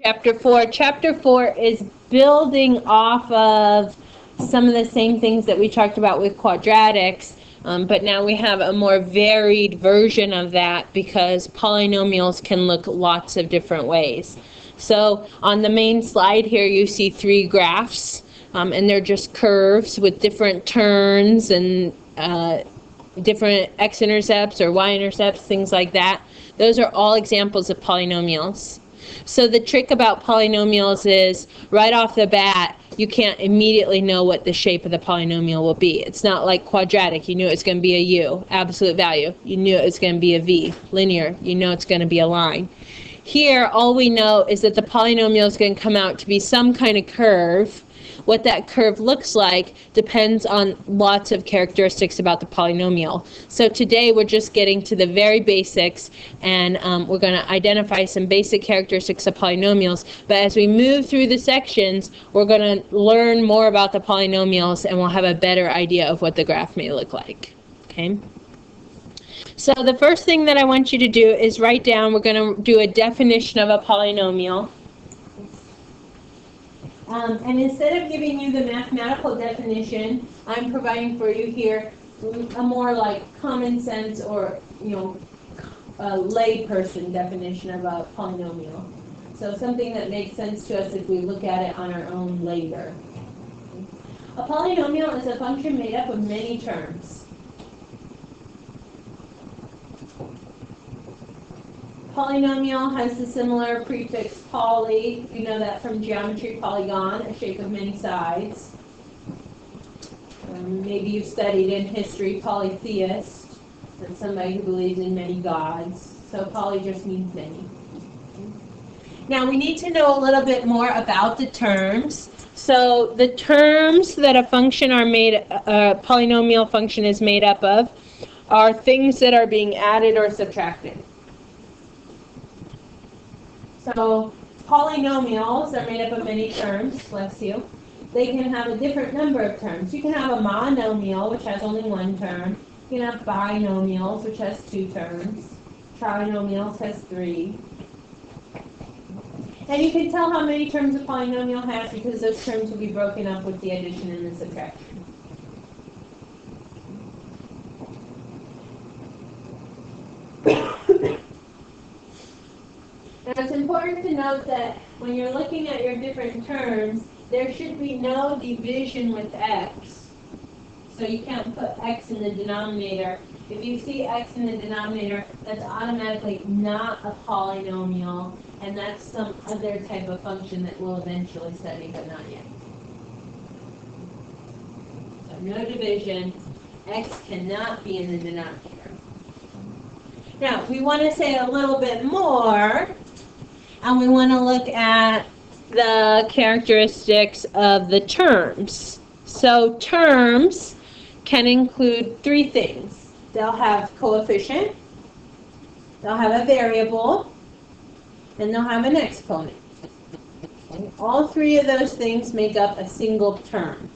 Chapter 4. Chapter 4 is building off of some of the same things that we talked about with quadratics, but now we have a more varied version of that because polynomials can look lots of different ways. So on the main slide here you see 3 graphs, and they're just curves with different turns and different x-intercepts or y-intercepts, things like that. Those are all examples of polynomials. So the trick about polynomials is right off the bat, you can't immediately know what the shape of the polynomial will be. It's not like quadratic. You knew it's going to be a u, absolute value. You knew it's going to be a v, linear. You know it's going to be a line. Here, all we know is that the polynomial is going to come out to be some kind of curve. What that curve looks like depends on lots of characteristics about the polynomial. So today we're just getting to the very basics, and we're going to identify some basic characteristics of polynomials. But as we move through the sections, we're going to learn more about the polynomials, and we'll have a better idea of what the graph may look like. Okay? So the first thing that I want you to do is write down, we're going to do a definition of a polynomial. And instead of giving you the mathematical definition, I'm providing for you here a more like common sense or, a lay person definition of a polynomial. So something that makes sense to us if we look at it on our own later. A polynomial is a function made up of many terms. Polynomial has the similar prefix poly. You know that from geometry, polygon, a shape of many sides. Maybe you've studied in history polytheist, that's somebody who believes in many gods. So poly just means many. Now we need to know a little bit more about the terms. So the terms that a function are made, a polynomial function is made up of, are things that are being added or subtracted. So polynomials are made up of many terms, bless you. They can have a different number of terms. You can have a monomial, which has only one term. You can have binomials, which has 2 terms. Trinomials has 3. And you can tell how many terms a polynomial has because those terms will be broken up with the addition and the subtraction. Now it's important to note that when you're looking at your different terms, there should be no division with x. So you can't put x in the denominator. If you see x in the denominator, that's automatically not a polynomial, and that's some other type of function that we'll eventually study, but not yet. So no division. X cannot be in the denominator. Now, we want to say a little bit more, and we want to look at the characteristics of the terms. So terms can include 3 things. They'll have coefficient, they'll have a variable, and they'll have an exponent. And all 3 of those things make up a single term.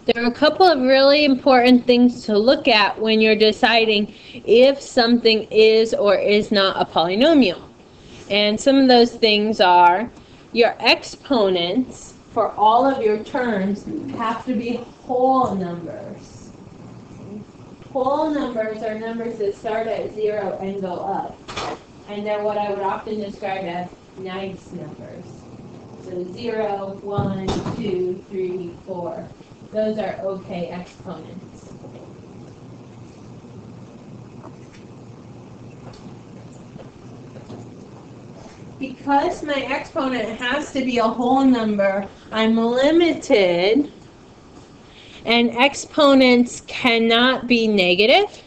There are a couple of really important things to look at when you're deciding if something is or is not a polynomial. And some of those things are your exponents for all of your terms have to be whole numbers. Whole numbers are numbers that start at 0 and go up. And they're what I would often describe as nice numbers. So 0, 1, 2, 3, 4. Those are okay exponents. Because my exponent has to be a whole number, I'm limited, and exponents cannot be negative.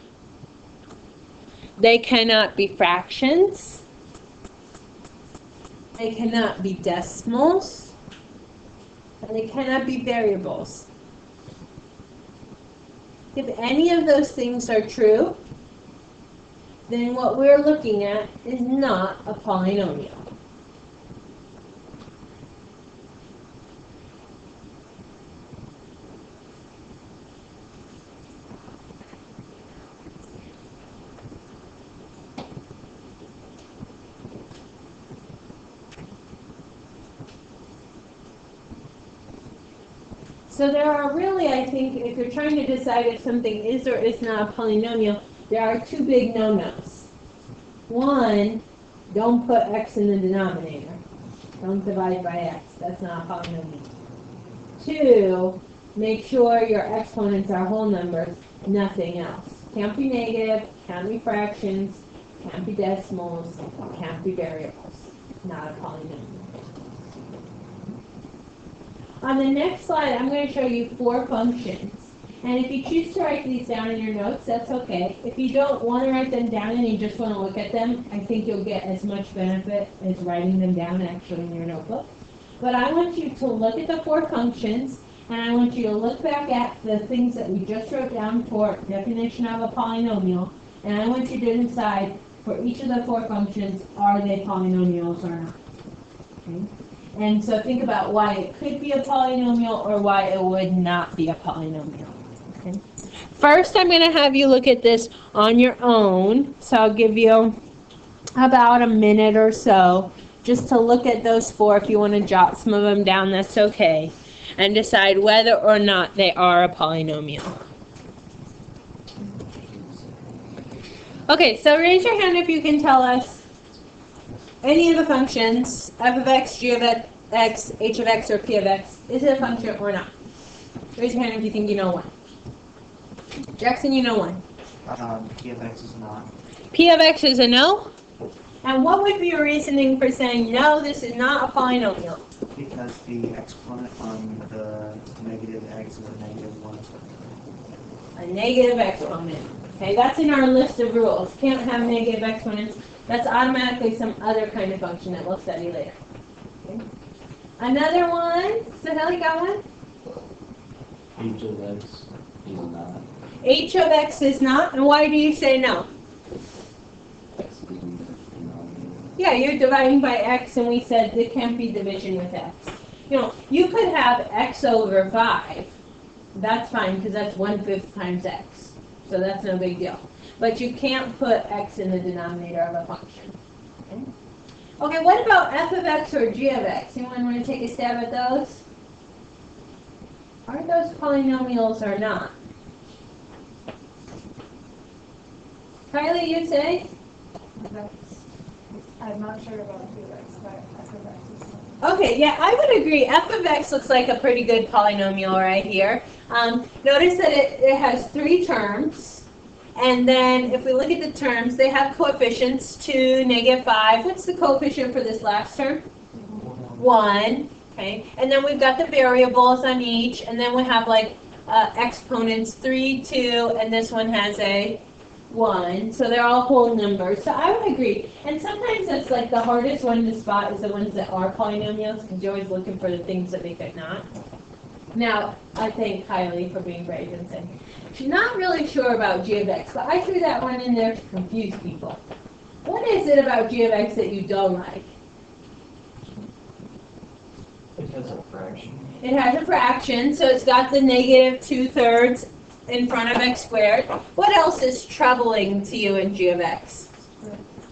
They cannot be fractions. They cannot be decimals. And they cannot be variables. If any of those things are true, then what we're looking at is not a polynomial. So there are really, I think, if you're trying to decide if something is or is not a polynomial, there are two big no-nos. One, don't put x in the denominator. Don't divide by x. That's not a polynomial. Two, make sure your exponents are whole numbers, nothing else. Can't be negative, can't be fractions, can't be decimals, can't be variables. Not a polynomial. On the next slide, I'm going to show you 4 functions. And if you choose to write these down in your notes, that's okay. If you don't want to write them down and you just want to look at them, I think you'll get as much benefit as writing them down actually in your notebook. But I want you to look at the 4 functions, and I want you to look back at the things that we just wrote down for definition of a polynomial, and I want you to decide for each of the 4 functions, are they polynomials or not? Okay? And so think about why it could be a polynomial or why it would not be a polynomial. Okay? First, I'm going to have you look at this on your own. So I'll give you about a minute or so just to look at those 4. If you want to jot some of them down, that's okay. And decide whether or not they are a polynomial. Okay, so raise your hand if you can tell us any of the functions, f of x, g of x, h of x, or p of x, is it a function or not? Raise your hand if you think you know one. Jackson, you know one. P of x is not. P of x is a no? And what would be your reasoning for saying, no, this is not a polynomial? Because the exponent on the negative x is a negative 1. A negative exponent. Okay, that's in our list of rules. Can't have negative exponents. That's automatically some other kind of function that we'll study later. Okay. Another one. Sahel, you got one? H of x is not. H of x is not, and why do you say no? X isn't a denominator. Yeah, you're dividing by x, and we said there can't be division with x. You know, you could have x over 5. That's fine, because that's 1/5 times x. So that's no big deal. But you can't put x in the denominator of a function. Okay, what about f of x or g of x? Anyone want to take a stab at those? Are those polynomials or not? Kylie, you say? I'm not sure about p of x, but f of x is not. Okay, yeah, I would agree. F of x looks like a pretty good polynomial right here. Notice that it has 3 terms. And then if we look at the terms, they have coefficients 2, -5. What's the coefficient for this last term? 1. Okay. And then we've got the variables on each. And then we have like exponents 3, 2, and this one has a 1. So they're all whole numbers. So I would agree. And sometimes that's like the hardest one to spot is the ones that are polynomials because you're always looking for the things that make it not. Now, I thank Kylie for being brave and saying, she's not really sure about g of x, but I threw that one in there to confuse people. What is it about g of x that you don't like? It has a fraction. It has a fraction, so it's got the -2/3 in front of x squared. What else is troubling to you in g of x?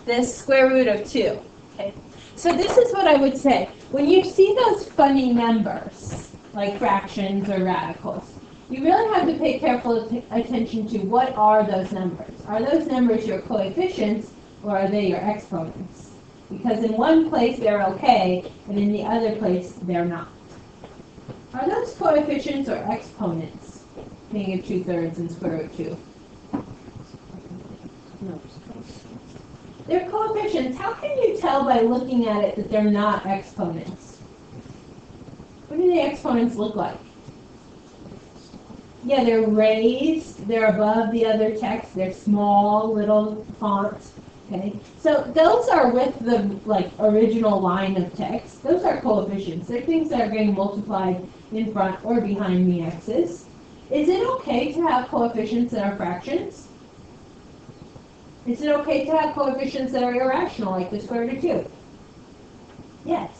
This square root of 2. Okay. So this is what I would say. When you see those funny numbers, like fractions or radicals, you really have to pay careful attention to what are those numbers. Are those numbers your coefficients or are they your exponents? Because in one place they're okay, and in the other place they're not. Are those coefficients or exponents? -2/3 and square root 2. No. They're coefficients. How can you tell by looking at it that they're not exponents? What do the exponents look like? Yeah, they're raised, they're above the other text, they're small little fonts. Okay, so those are with the original line of text. Those are coefficients. They're things that are getting multiplied in front or behind the x's. Is it okay to have coefficients that are fractions? Is it okay to have coefficients that are irrational, like the square root of 2? Yes.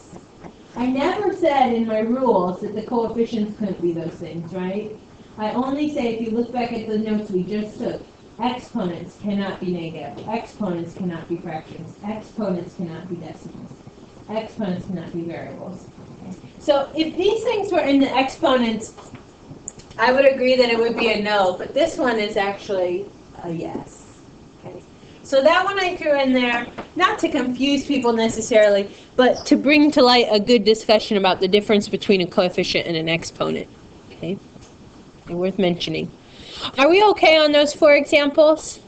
I never said in my rules that the coefficients couldn't be those things, right? I only say if you look back at the notes we just took, exponents cannot be negative, exponents cannot be fractions, exponents cannot be decimals, exponents cannot be variables. Okay. So if these things were in the exponents I would agree that it would be a no, but this one is actually a yes. Okay. So that one I threw in there, not to confuse people necessarily, but to bring to light a good discussion about the difference between a coefficient and an exponent. Okay, and worth mentioning. Are we okay on those 4 examples?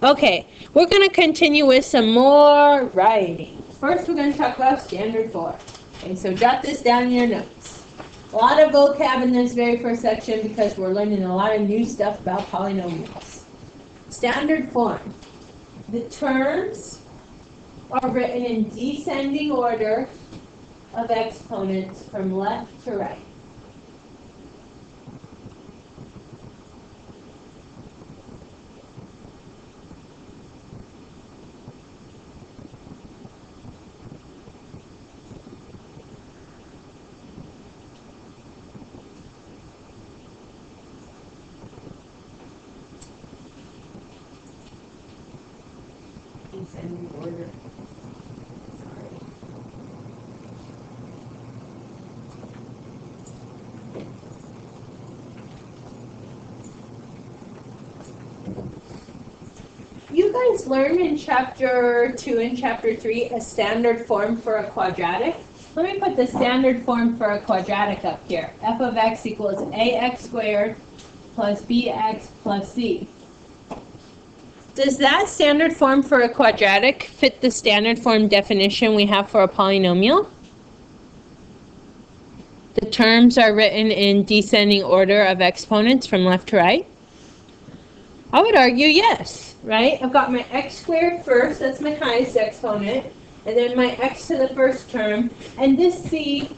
Okay, we're going to continue with some more writing. First, we're going to talk about standard form. Okay, so jot this down in your notes. A lot of vocab in this very first section because we're learning a lot of new stuff about polynomials. Standard form. The terms are written in descending order of exponents from left to right. Descending order. Sorry. You guys learned in chapter 2 and chapter 3 a standard form for a quadratic. Let me put the standard form for a quadratic up here. F of x equals ax squared plus bx plus c. Does that standard form for a quadratic fit the standard form definition we have for a polynomial? The terms are written in descending order of exponents from left to right? I would argue yes, right? I've got my x squared first, that's my highest exponent, and then my x to the first term, and this c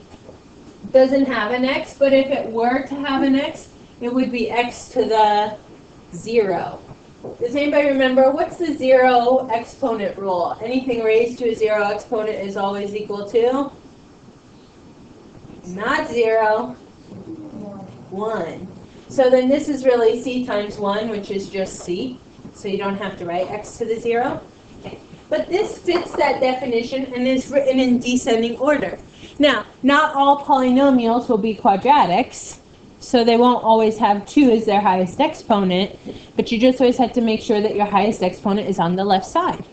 doesn't have an x, but if it were to have an x, it would be x to the 0. Does anybody remember, what's the 0 exponent rule? Anything raised to a 0 exponent is always equal to? Not 0, 1. So then this is really c times 1, which is just c. So you don't have to write x to the 0. Okay. But this fits that definition and is written in descending order. Now, not all polynomials will be quadratics, so they won't always have 2 as their highest exponent, but you just always have to make sure that your highest exponent is on the left side.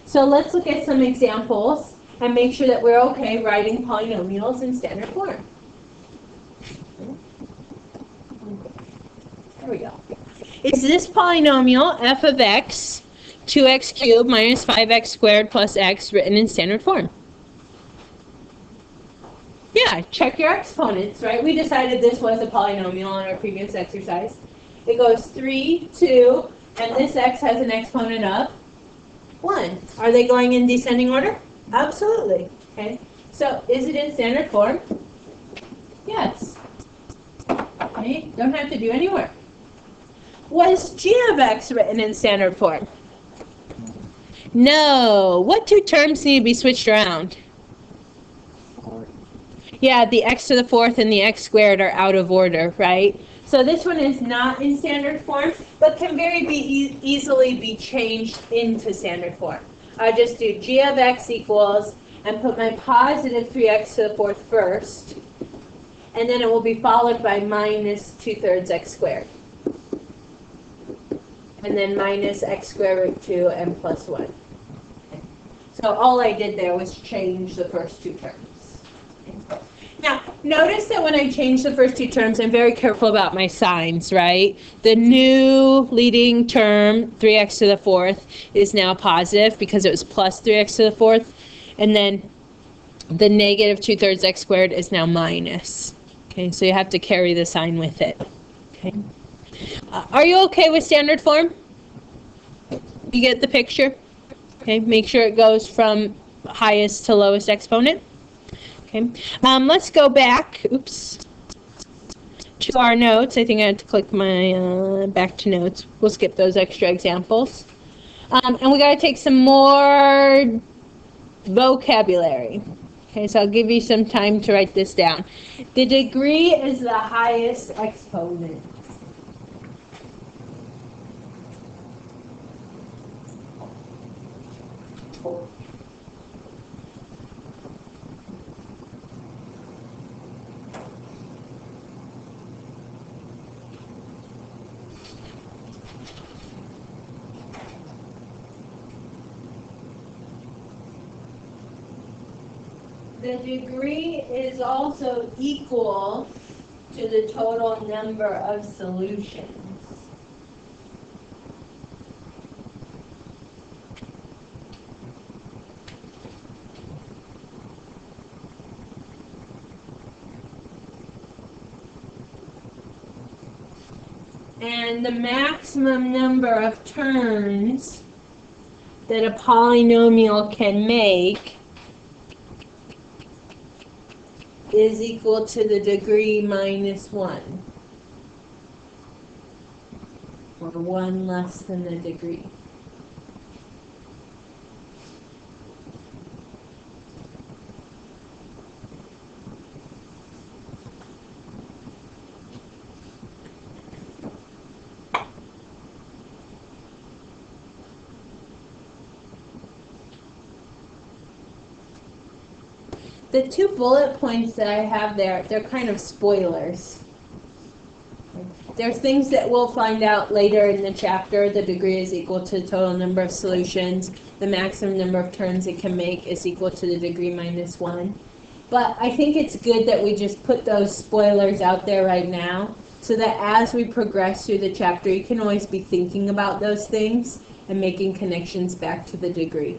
So let's look at some examples and make sure that we're okay writing polynomials in standard form. There we go. Is this polynomial f of x 2x cubed minus 5x squared plus x written in standard form? Yeah, check your exponents, right? We decided this was a polynomial in our previous exercise. It goes 3, 2, and this x has an exponent of 1. Are they going in descending order? Absolutely. Okay. So, is it in standard form? Yes. Okay. Don't have to do any work. Was g of x written in standard form? No. What 2 terms need to be switched around? Yeah, the x to the 4th and the x squared are out of order, right? So this one is not in standard form, but can very easily be changed into standard form. I'll just do g of x equals, and put my positive 3x to the 4th first, and then it will be followed by minus 2/3 x squared. And then minus x squared root 2 and plus 1. Okay. So all I did there was change the first 2 terms. Okay. Now, notice that when I change the first 2 terms, I'm very careful about my signs, right? The new leading term, 3x to the 4th, is now positive because it was plus 3x to the 4th. And then the negative 2/3 x squared is now minus. Okay, so you have to carry the sign with it. Okay. Are you okay with standard form? You get the picture? Okay, make sure it goes from highest to lowest exponent. Okay, let's go back, to our notes. I think I had to click my back to notes. We'll skip those extra examples. And we got to take some more vocabulary. Okay, so I'll give you some time to write this down. The degree is the highest exponent. the degree is also equal to the total number of solutions. And the maximum number of turns that a polynomial can make is equal to the degree minus 1, or 1 less than the degree. The 2 bullet points that I have there, they're kind of spoilers. There's things that we'll find out later in the chapter. The degree is equal to the total number of solutions. The maximum number of turns it can make is equal to the degree minus 1. But I think it's good that we just put those spoilers out there right now, so that as we progress through the chapter, you can always be thinking about those things and making connections back to the degree.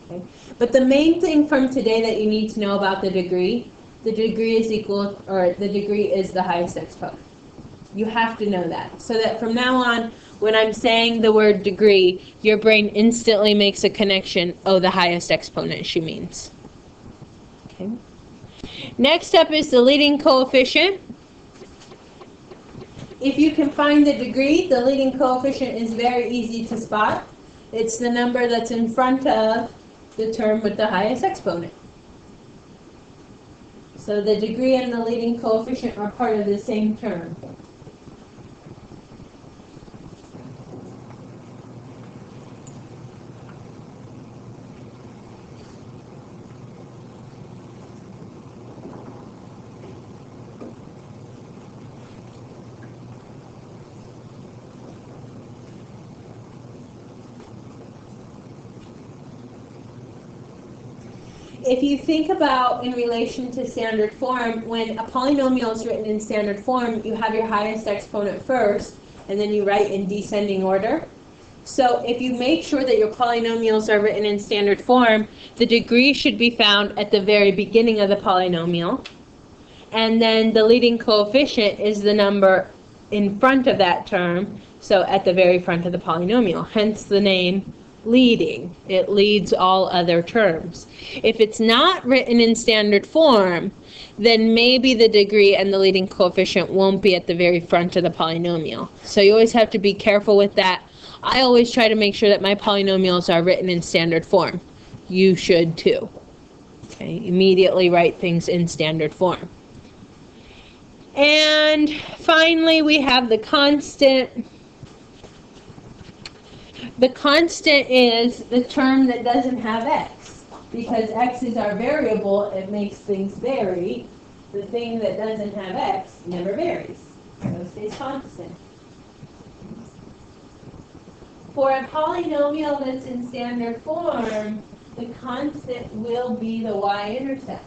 Okay? But the main thing from today that you need to know about the degree is equal, or the degree is the highest exponent. You have to know that, so that from now on, when I'm saying the word degree, your brain instantly makes a connection. Oh, the highest exponent, she means. Okay. Next up is the leading coefficient. If you can find the degree, the leading coefficient is very easy to spot. It's the number that's in front of the term with the highest exponent. So the degree and the leading coefficient are part of the same term. If you think about in relation to standard form, when a polynomial is written in standard form, you have your highest exponent first, and then you write in descending order. So if you make sure that your polynomials are written in standard form, the degree should be found at the very beginning of the polynomial, and then the leading coefficient is the number in front of that term, so at the very front of the polynomial, hence the name leading. It leads all other terms. If it's not written in standard form, then maybe the degree and the leading coefficient won't be at the very front of the polynomial. So you always have to be careful with that. I always try to make sure that my polynomials are written in standard form. You should too. Okay, immediately write things in standard form. And finally, we have the constant. The constant is the term that doesn't have x. Because x is our variable, it makes things vary. The thing that doesn't have x never varies. So it stays constant. For a polynomial that's in standard form, the constant will be the y-intercept.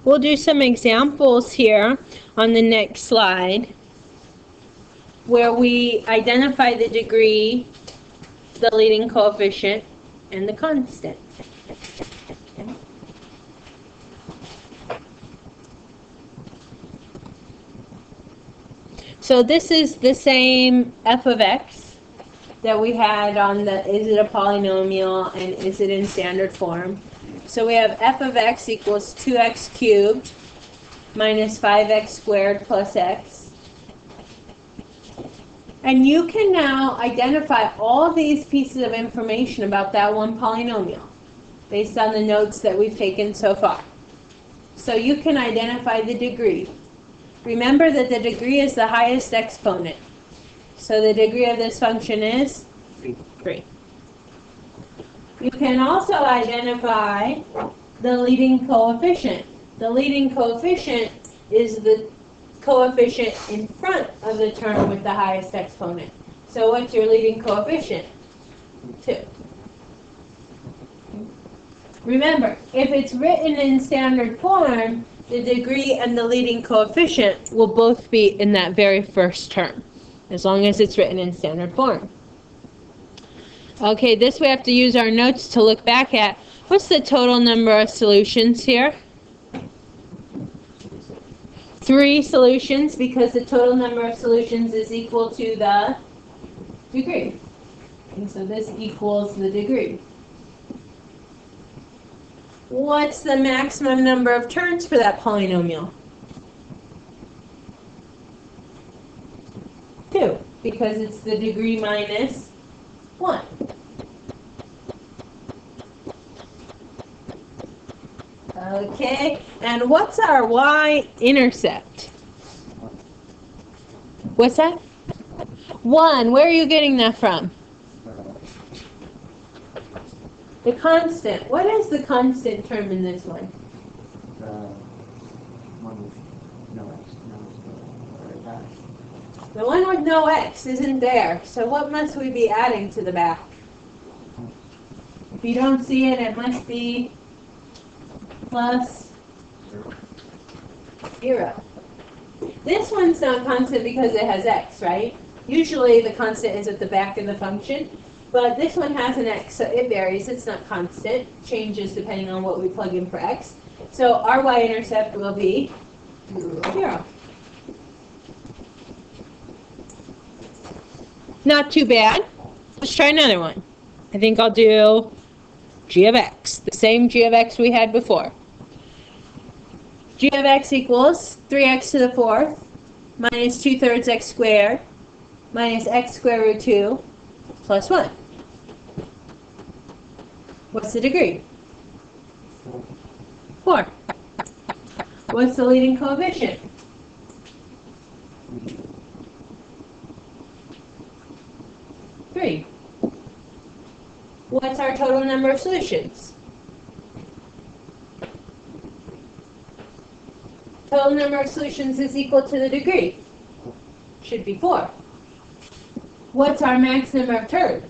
We'll do some examples here on the next slide where we identify the degree, the leading coefficient, and the constant. Okay. So this is the same f of x, that we had on the is it a polynomial and is it in standard form. So we have f of x equals 2x cubed minus 5x squared plus x. And you can now identify all these pieces of information about that one polynomial based on the notes that we've taken so far. So you can identify the degree. Remember that the degree is the highest exponent. So the degree of this function is 3. You can also identify the leading coefficient. The leading coefficient is the coefficient in front of the term with the highest exponent. So what's your leading coefficient? 2. Remember, if it's written in standard form, the degree and the leading coefficient will both be in that very first term, as long as it's written in standard form. Okay, this we have to use our notes to look back at. What's the total number of solutions here? 3 solutions, because the total number of solutions is equal to the degree. And so this equals the degree. What's the maximum number of terms for that polynomial? 2, because it's the degree minus 1. Okay, and what's our y-intercept? What's that? 1. Where are you getting that from? The constant. What is the constant term in this one? The one with no x, no back. The one with no x isn't there. So what must we be adding to the back? If you don't see it, it must be plus 0. This one's not constant because it has x, right? Usually the constant is at the back of the function. But this one has an x, so it varies. It's not constant. It changes depending on what we plug in for x. So our y-intercept will be 0. Not too bad. Let's try another one. I think I'll do g of x, the same g of x we had before. G of x equals 3x to the 4th minus 2/3 x squared minus x squared root 2 plus 1. What's the degree? 4. What's the leading coefficient? 3. What's our total number of solutions? Total number of solutions is equal to the degree. Should be 4. What's our maximum of terms?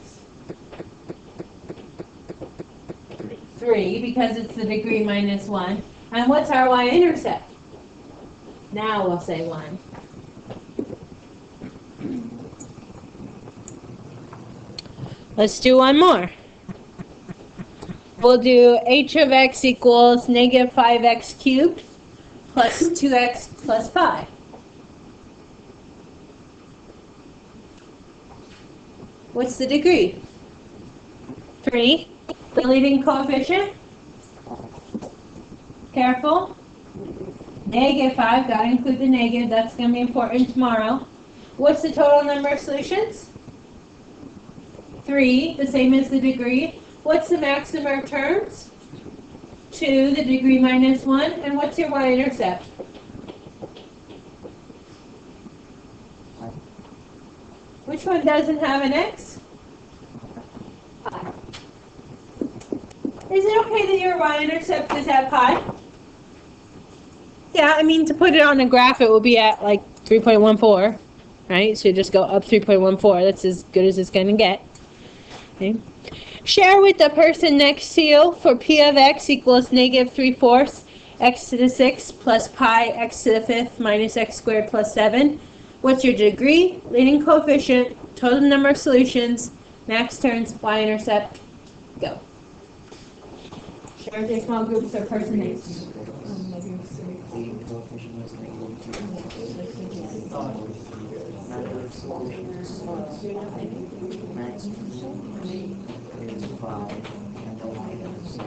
3, because it's the degree minus 1. And what's our y-intercept? Now we'll say 1. Let's do one more. We'll do h of x equals negative 5x cubed plus 2x plus 5. What's the degree? 3. The leading coefficient? Careful. Negative 5, got to include the negative. That's going to be important tomorrow. What's the total number of solutions? 3, the same as the degree. What's the maximum of terms? 2, the degree minus 1. And what's your y-intercept? Which one doesn't have an x? Pi. Is it okay that your y-intercept is at pi? Yeah, I mean, to put it on a graph, it will be at like 3.14, right? So you just go up 3.14. That's as good as it's going to get. Okay. Share with the person next to you for p of x equals negative 3/4 x to the 6th plus pi x to the 5th minus x squared plus 7. What's your degree, leading coefficient, total number of solutions, max terms, y-intercept? Go. Share with your small groups or person next to you. The coefficient was negative 2. Max is 5, and the line is 6.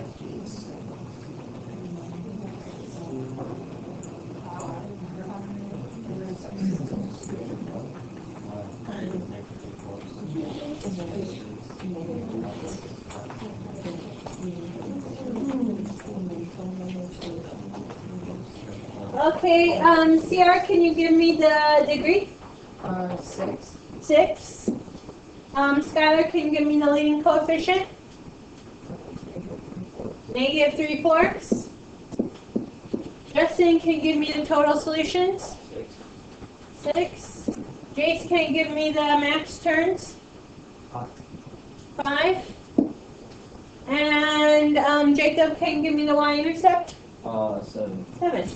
Okay, Sierra, can you give me the degree? 6. 6. Skylar, can you give me the leading coefficient? -3/4. Justin, can you give me the total solutions? 6. Jace, can you give me the max turns? 5. And Jacob, can you give me the y-intercept? 7. 7.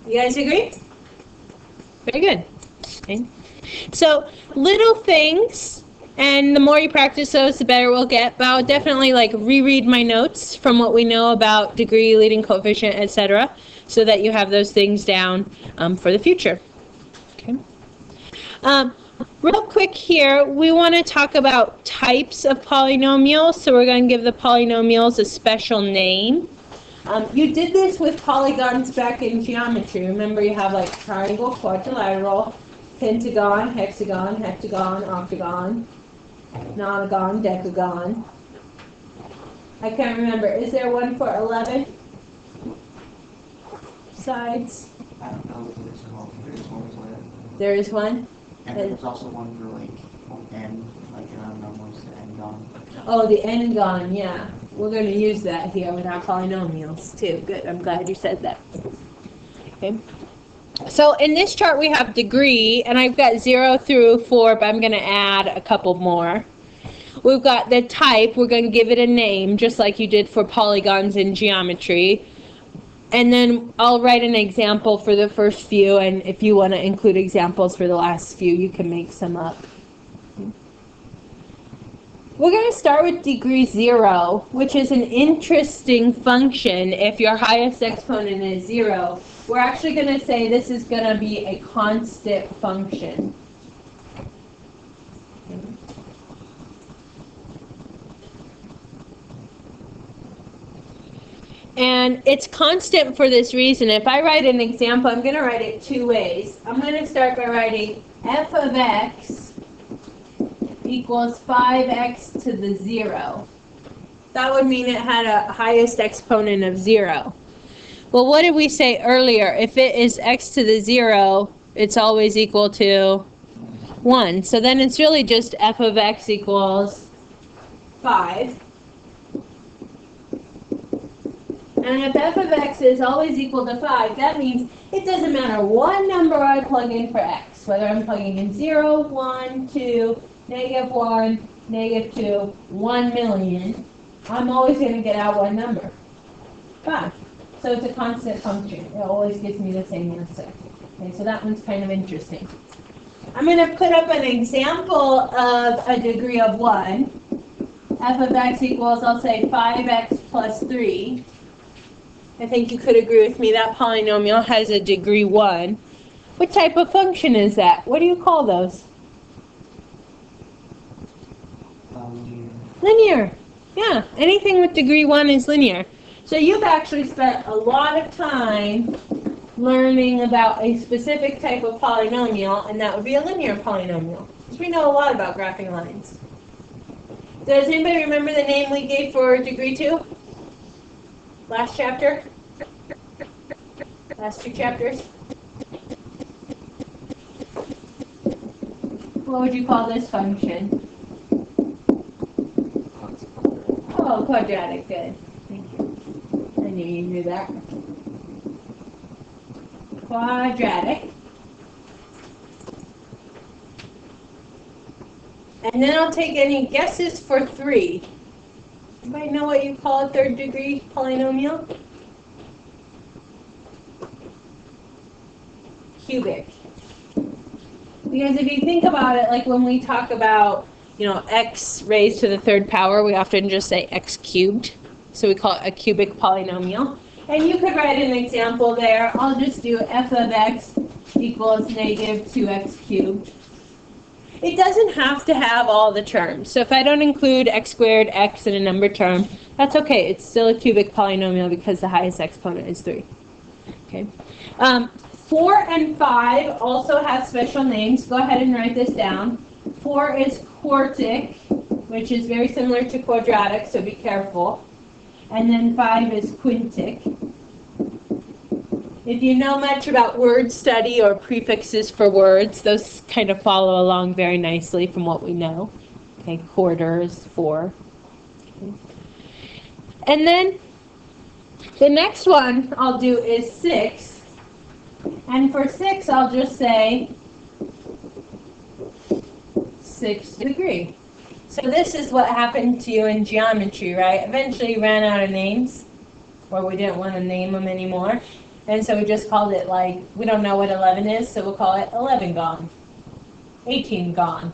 You guys agree? Very good. Okay. So little things, and the more you practice those, the better we'll get. But I'll definitely reread my notes from what we know about degree, leading coefficient, etc., so that you have those things down for the future. Okay. Real quick here, we want to talk about types of polynomials. So we're going to give the polynomials a special name. You did this with polygons back in geometry. Remember, you have triangle, quadrilateral, pentagon, hexagon, heptagon, octagon, nonagon, decagon. I can't remember. Is there one for 11 sides? I don't know if there's one for that. There is one? And there's also one for n, I don't know what's the n gone. Oh, the n-gon, yeah. We're going to use that here with our polynomials, too. Good, I'm glad you said that. Okay. So in this chart, we have degree, and I've got 0 through 4, but I'm going to add a couple more. We've got the type. We're going to give it a name, just like you did for polygons in geometry. And then I'll write an example for the first few, and if you want to include examples for the last few, you can make some up. We're going to start with degree 0, which is an interesting function if your highest exponent is 0. We're actually going to say this is going to be a constant function. And it's constant for this reason. If I write an example, I'm going to write it two ways. I'm going to start by writing f of x equals 5x to the 0. That would mean it had a highest exponent of 0. Well, what did we say earlier? If it is x to the 0, it's always equal to 1. So then it's really just f of x equals 5. And if f of x is always equal to 5, that means it doesn't matter what number I plug in for x, whether I'm plugging in 0, 1, 2, -1, -2, 1 million, I'm always going to get out one number, 5. So it's a constant function. It always gives me the same answer. Okay, so that one's kind of interesting. I'm going to put up an example of a degree of 1. F of x equals, I'll say 5x plus 3. I think you could agree with me that polynomial has a degree 1. What type of function is that? What do you call those? Linear. Yeah, anything with degree 1 is linear. So you've actually spent a lot of time learning about a specific type of polynomial, and that would be a linear polynomial. We know a lot about graphing lines. Does anybody remember the name we gave for degree 2? Last chapter? Last 2 chapters? What would you call this function? Oh, quadratic, good. Thank you. I knew you knew that. Quadratic. And then I'll take any guesses for 3. Anybody know what you call a third degree polynomial? Cubic. Because if you think about it, like when we talk about, x raised to the 3rd power, we often just say x cubed. So we call it a cubic polynomial. And you could write an example there. I'll just do f of x equals negative 2x cubed. It doesn't have to have all the terms. So if I don't include x squared, x, and a number term, that's okay. It's still a cubic polynomial because the highest exponent is 3. Okay. 4 and 5 also have special names. Go ahead and write this down. 4 is quartic, which is very similar to quadratic, so be careful. And then 5 is quintic. If you know much about word study or prefixes for words, those kind of follow along very nicely from what we know. Okay, quarter is 4. Okay. And then the next one I'll do is 6. And for 6, I'll just say 6th degree. So this is what happened to you in geometry, right? Eventually you ran out of names, or we didn't want to name them anymore. And so we just called it, like, we don't know what 11 is, so we'll call it 11 gone. 18 gone.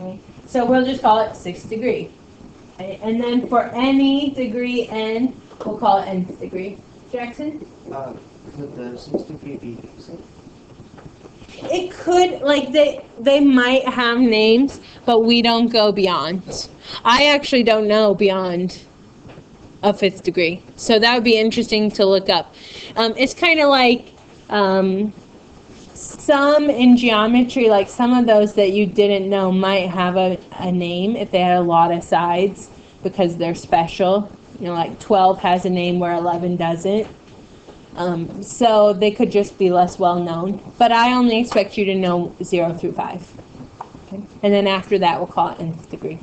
Okay? So we'll just call it 6th degree. Okay? And then for any degree n, we'll call it nth degree. Jackson? Could the 6th degree be fixed? It could, like, they might have names, but we don't go beyond. I actually don't know beyond a 5th degree. So that would be interesting to look up. It's kind of like some in geometry, like some of those that you didn't know might have a name if they had a lot of sides because they're special. You know, like 12 has a name where 11 doesn't. So they could just be less well known. But I only expect you to know 0 through 5. Okay? And then after that, we'll call it nth degree.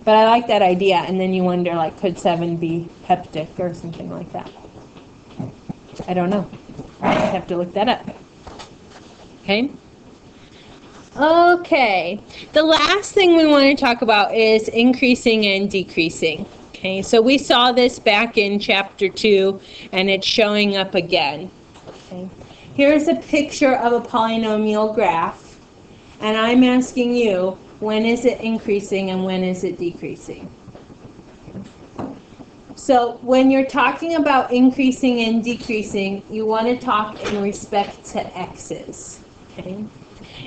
But I like that idea, and then you wonder, like, could 7 be heptic or something like that? I don't know. I have to look that up. Okay? Okay. The last thing we want to talk about is increasing and decreasing. Okay, so we saw this back in chapter 2, and it's showing up again. Okay. Here's a picture of a polynomial graph, and I'm asking you, when is it increasing and when is it decreasing? So when you're talking about increasing and decreasing, you want to talk in respect to x's. Okay?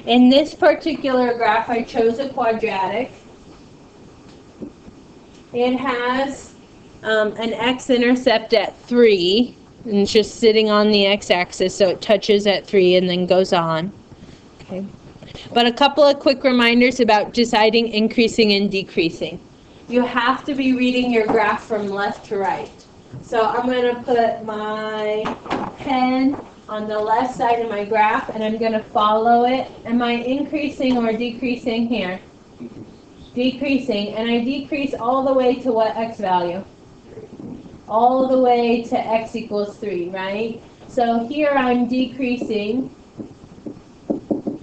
In this particular graph, I chose a quadratic. It has an x-intercept at 3, and it's just sitting on the x-axis, so it touches at 3 and then goes on. Okay. But a couple of quick reminders about deciding increasing and decreasing. You have to be reading your graph from left to right. So I'm going to put my pen on the left side of my graph, and I'm going to follow it. Am I increasing or decreasing here? Decreasing, and I decrease all the way to what x value? All the way to x equals 3, right? So here I'm decreasing.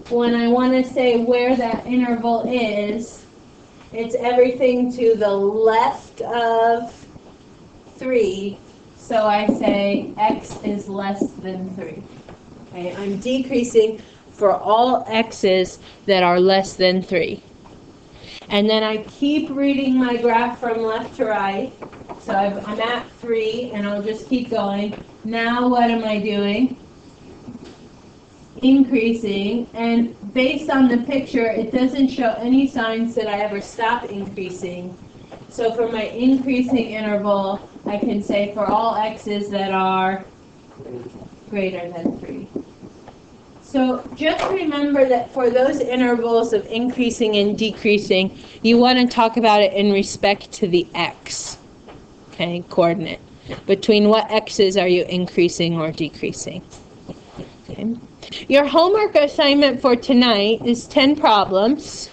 When I want to say where that interval is, it's everything to the left of 3. So I say x is less than 3. Okay, I'm decreasing for all x's that are less than 3. And then I keep reading my graph from left to right. So I'm at 3, and I'll just keep going. Now what am I doing? Increasing. And based on the picture, it doesn't show any signs that I ever stop increasing. So for my increasing interval, I can say for all x's that are greater than 3. So just remember that for those intervals of increasing and decreasing, you want to talk about it in respect to the x, okay, coordinate. Between what x's are you increasing or decreasing? Okay. Your homework assignment for tonight is 10 problems.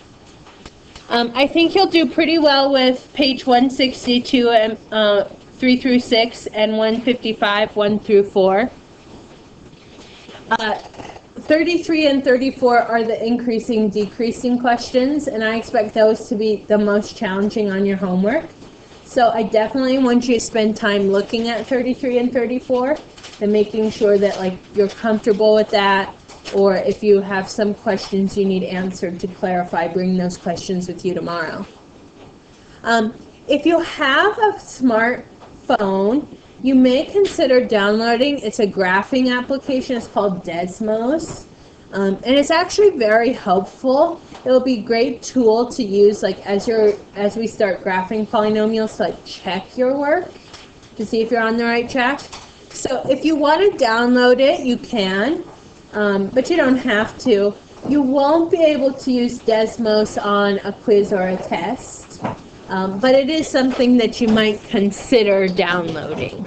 I think you'll do pretty well with page 162, 3 through 6, and 155, 1 through 4. 33 and 34 are the increasing, decreasing questions, and I expect those to be the most challenging on your homework. So I definitely want you to spend time looking at 33 and 34 and making sure that, like, you're comfortable with that, or if you have some questions you need answered to clarify, bring those questions with you tomorrow. If you have a smartphone, you may consider downloading. It's a graphing application. It's called Desmos. And it's actually very helpful. It'll be a great tool to use like as we start graphing polynomials to like check your work to see if you're on the right track. So if you want to download it, you can, but you don't have to. You won't be able to use Desmos on a quiz or a test, but it is something that you might consider downloading.